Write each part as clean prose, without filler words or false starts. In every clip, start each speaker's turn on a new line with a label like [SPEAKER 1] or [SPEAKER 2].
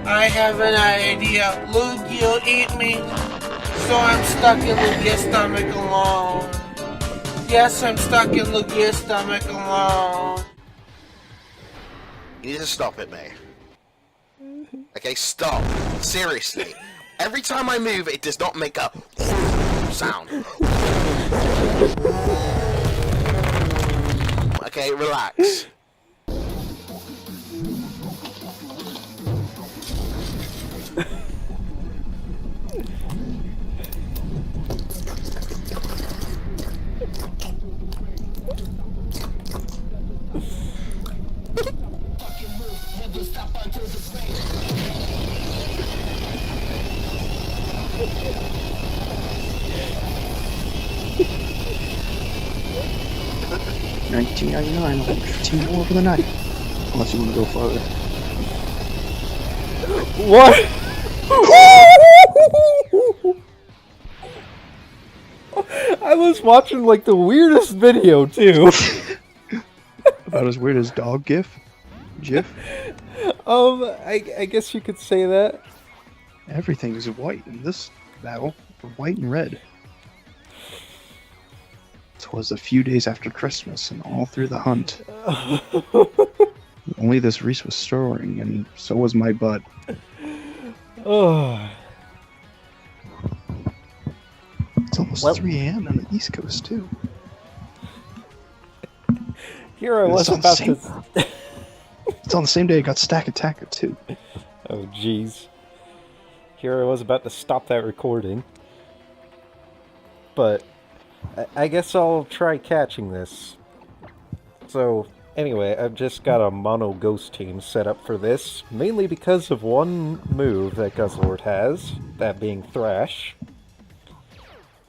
[SPEAKER 1] I have an idea. Luke, you'll eat me. So I'm stuck in Lugia's stomach alone. Yes, I'm stuck in Lugia's stomach alone.
[SPEAKER 2] You need to stop it, mate. Okay, stop. Seriously. Every time I move, it does not make a sound. Okay, relax.
[SPEAKER 3] $19.99. I'll have 15 more for the night. Unless you want to go farther.
[SPEAKER 4] What? I was watching like the weirdest video too.
[SPEAKER 3] About as weird as dog GIF?
[SPEAKER 4] I guess you could say that.
[SPEAKER 3] Everything is white in this battle. White and red. It was a few days after Christmas and all through the hunt. Only this Reese was storing, and so was my butt.
[SPEAKER 4] Oh.
[SPEAKER 3] It's almost 3 a.m. on the East Coast, too.
[SPEAKER 4] Here I was about to...
[SPEAKER 3] It's on the same day I got Stack Attacker, too.
[SPEAKER 4] Oh, jeez. Here I was about to stop that recording. But I guess I'll try catching this. So, anyway, I've just got a mono ghost team set up for this, mainly because of one move that Guzzlord has, that being Thrash.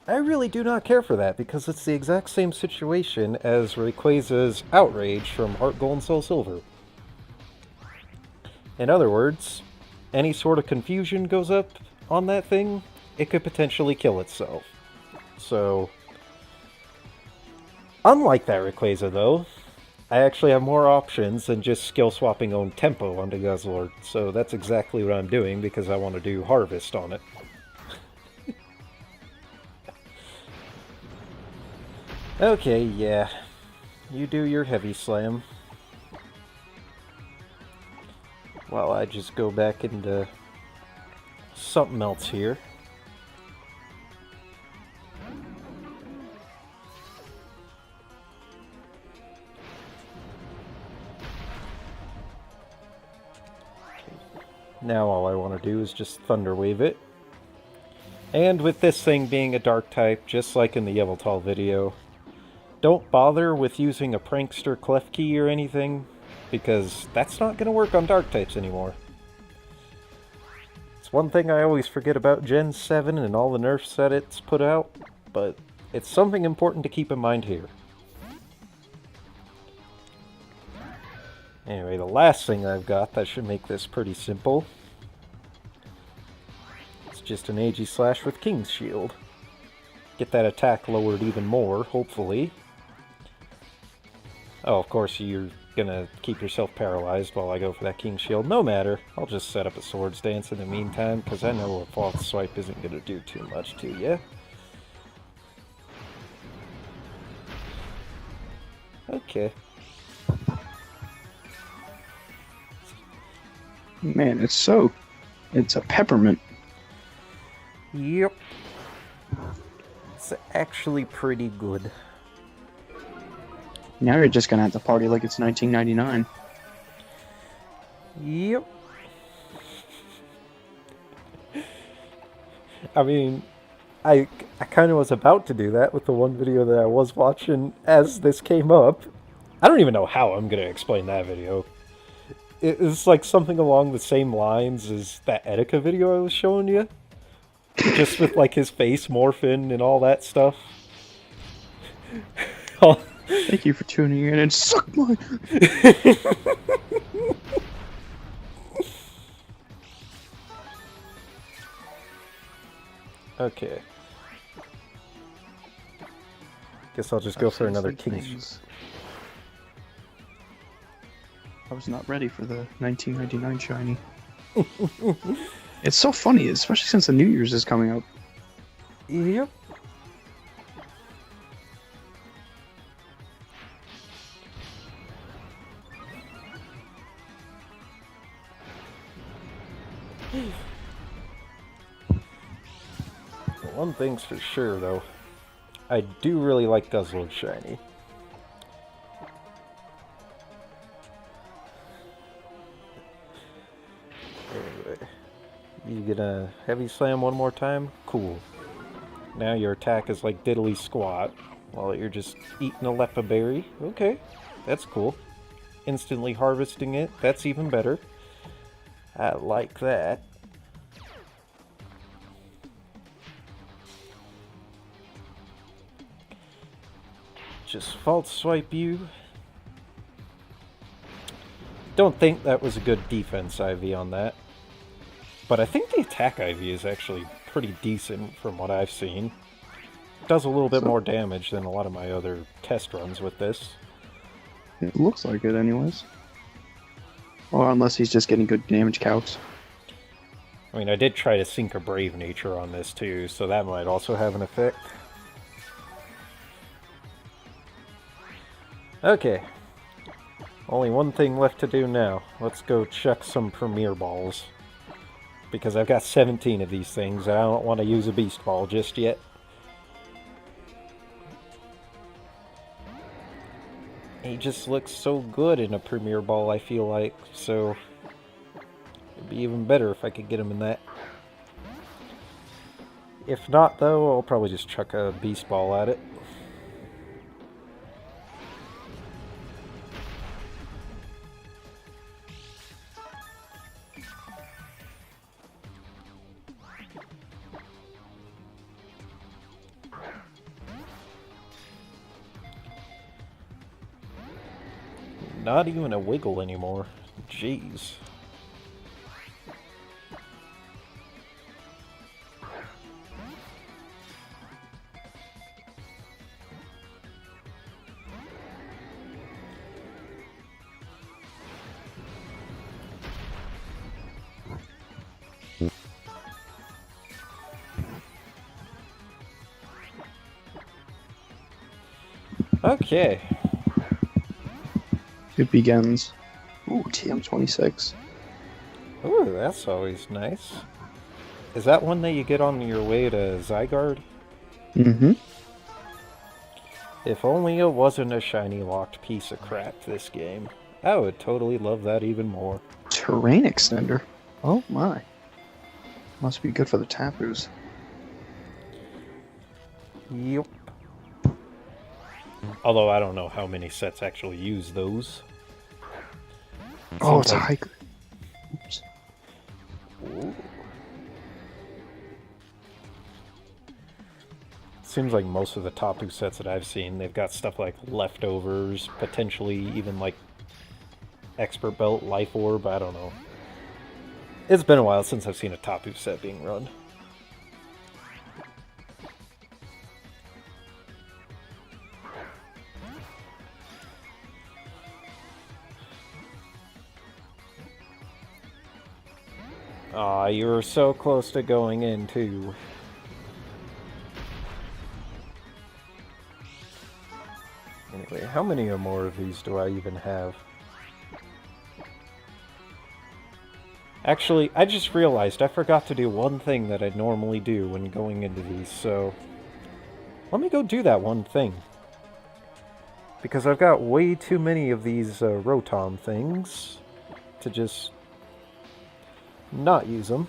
[SPEAKER 4] I really do not care for that, because it's the exact same situation as Rayquaza's Outrage from Heart Gold and Soul Silver. In other words, any sort of confusion goes up on that thing, it could potentially kill itself. So, unlike that Rayquaza though, I actually have more options than just skill swapping on tempo onto Guzzlord, so that's exactly what I'm doing because I want to do Harvest on it. Okay, yeah. You do your heavy slam. While I just go back into something else here. Now all I want to do is just Thunder Wave it. And with this thing being a dark type, just like in the Yveltal video, don't bother with using a Prankster Klefki or anything, because that's not going to work on dark types anymore. It's one thing I always forget about Gen 7 and all the nerfs that it's put out, but it's something important to keep in mind here. Anyway, the last thing I've got that should make this pretty simple. It's just an AG Slash with King's Shield. Get that attack lowered even more, hopefully. Oh, of course you're gonna keep yourself paralyzed while I go for that King's Shield. No matter, I'll just set up a Swords Dance in the meantime, because I know a False Swipe isn't gonna do too much to you. Okay.
[SPEAKER 3] Man, it's a peppermint.
[SPEAKER 4] Yep. It's actually pretty good.
[SPEAKER 3] Now you're just gonna have to party like it's 1999.
[SPEAKER 4] Yep. I mean, I kind of was about to do that with the one video that I was watching as this came up. I don't even know how I'm going to explain that video. It's like something along the same lines as that Etika video I was showing you. Just with like his face morphing and all that stuff.
[SPEAKER 3] Thank you for tuning in and suck my...
[SPEAKER 4] Okay. Guess I'll just go for another King's.
[SPEAKER 3] I was not ready for the 1999 shiny. It's so funny, especially since the New Year's is coming up.
[SPEAKER 4] Yep. One thing's for sure, though. I do really like Guzzlord Shiny. Anyway, you gonna heavy slam one more time? Cool. Now your attack is like diddly squat while you're just eating a Lepa berry. Okay, that's cool. Instantly harvesting it, that's even better. I like that. Just false swipe you. Don't think that was a good defense IV on that. But I think the attack IV is actually pretty decent from what I've seen. Does a little bit more damage than a lot of my other test runs with this.
[SPEAKER 3] It looks like it anyways. Or unless he's just getting good damage calcs.
[SPEAKER 4] I mean, I did try to sink a Brave Nature on this too, so that might also have an effect. Okay. Only one thing left to do now. Let's go chuck some Premier Balls. Because I've got 17 of these things, and I don't want to use a Beast Ball just yet. He just looks so good in a Premier Ball, I feel like, so it'd be even better if I could get him in that. If not, though, I'll probably just chuck a Beast Ball at it. Not even a wiggle anymore. Jeez. Okay.
[SPEAKER 3] It begins. Ooh, TM26.
[SPEAKER 4] Ooh, that's always nice. Is that one that you get on your way to Zygarde?
[SPEAKER 3] Mm-hmm.
[SPEAKER 4] If only it wasn't a shiny locked piece of crap this game. I would totally love that even more.
[SPEAKER 3] Terrain extender. Oh my. Must be good for the Tapus.
[SPEAKER 4] Yep. Although I don't know how many sets actually use those.
[SPEAKER 3] Oh, it's a hiker. Oops.
[SPEAKER 4] Ooh. Seems like most of the Tapu sets that I've seen, they've got stuff like Leftovers, potentially even like Expert Belt, Life Orb, I don't know. It's been a while since I've seen a Tapu set being run. Aw, you were so close to going in, too. Anyway, how many or more of these do I even have? Actually, I just realized I forgot to do one thing that I'd normally do when going into these, so... let me go do that one thing. Because I've got way too many of these Rotom things to just not use them.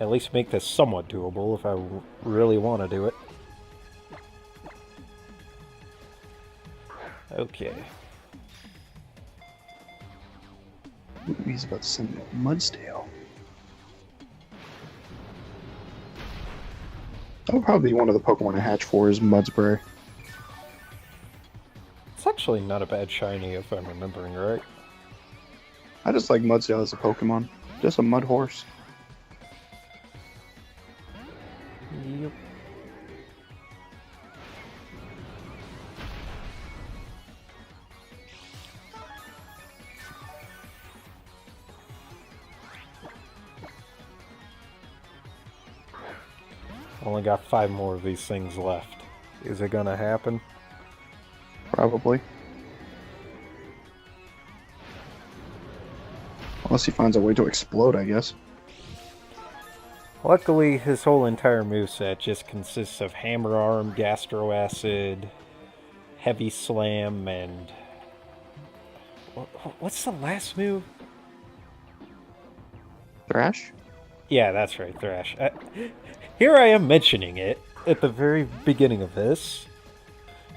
[SPEAKER 4] At least make this somewhat doable if I really want to do it. Okay.
[SPEAKER 3] Ooh, he's about to send me a Mudstale. That would probably be one of the Pokemon I hatch for is Mudspray.
[SPEAKER 4] It's actually not a bad shiny if I'm remembering right.
[SPEAKER 3] I just like Mudstale as a Pokemon. Just a mud horse.
[SPEAKER 4] Yep. Only got 5 more of these things left. Is it gonna happen?
[SPEAKER 3] Probably. Unless he finds a way to explode, I guess.
[SPEAKER 4] Luckily, his whole entire moveset just consists of Hammer Arm, Gastro Acid, Heavy Slam, and... What's the last move?
[SPEAKER 3] Thrash?
[SPEAKER 4] Yeah, that's right, Thrash. Here I am mentioning it at the very beginning of this,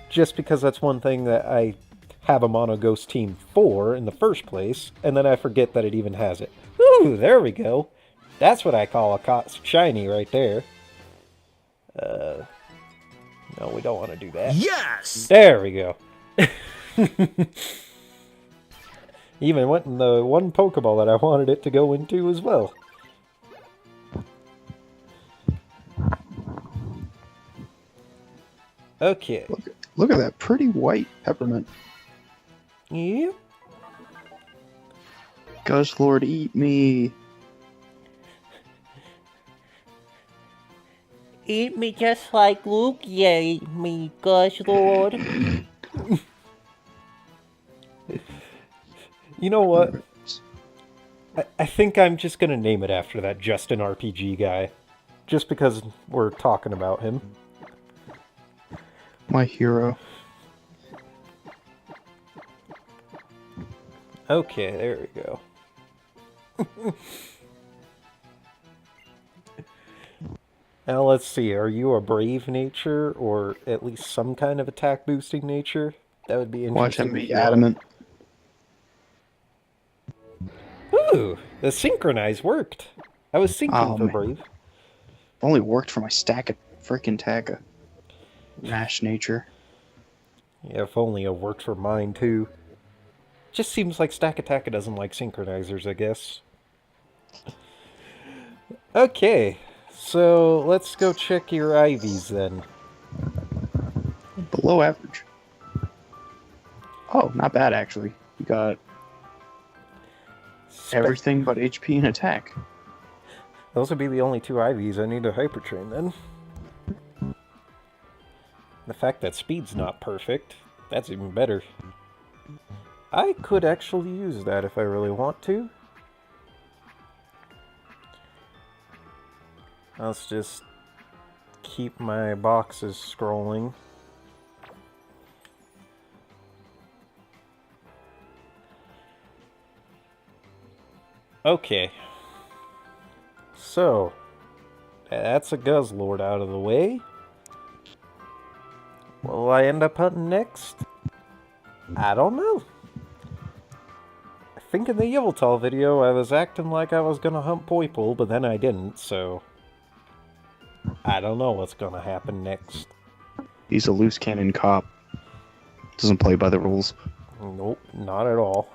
[SPEAKER 4] just because that's one thing that I have a Mono Ghost team for in the first place, and then I forget that it even has it. Ooh, there we go. That's what I call a shiny right there. No, we don't want to do that.
[SPEAKER 5] Yes!
[SPEAKER 4] There we go. Even went in the one Pokeball that I wanted it to go into as well. Okay.
[SPEAKER 3] Look at that pretty white peppermint.
[SPEAKER 4] Yep.
[SPEAKER 3] Guzzlord, eat me.
[SPEAKER 6] Eat me just like Luke, ate me, Guzzlord.
[SPEAKER 4] You know what? I think I'm just gonna name it after that Justin RPG guy. Just because we're talking about him.
[SPEAKER 3] My hero.
[SPEAKER 4] Okay, there we go. Now let's see, are you a brave nature, or at least some kind of attack boosting nature? That would be interesting.
[SPEAKER 3] Watch him be adamant.
[SPEAKER 4] Ooh, the synchronize worked. I was syncing for
[SPEAKER 3] man.
[SPEAKER 4] brave.
[SPEAKER 3] Only worked for my stack of frickin' Taka. Rash nature.
[SPEAKER 4] Yeah, if only it worked for mine too. Just seems like Stack Attack doesn't like synchronizers, I guess. Okay, so let's go check your IVs then.
[SPEAKER 3] Below average. Oh, not bad actually. You got everything but HP and attack.
[SPEAKER 4] Those would be the only 2 IVs I need to Hyper Train then. The fact that speed's not perfect, that's even better. I could actually use that if I really want to. Let's just keep my boxes scrolling. Okay. So, that's a Guzzlord out of the way. What will I end up hunting next? I don't know. I think in the Yveltal video I was acting like I was gonna hunt Poipole, but then I didn't, so... I don't know what's gonna happen next.
[SPEAKER 3] He's a loose cannon cop. Doesn't play by the rules.
[SPEAKER 4] Nope, not at all.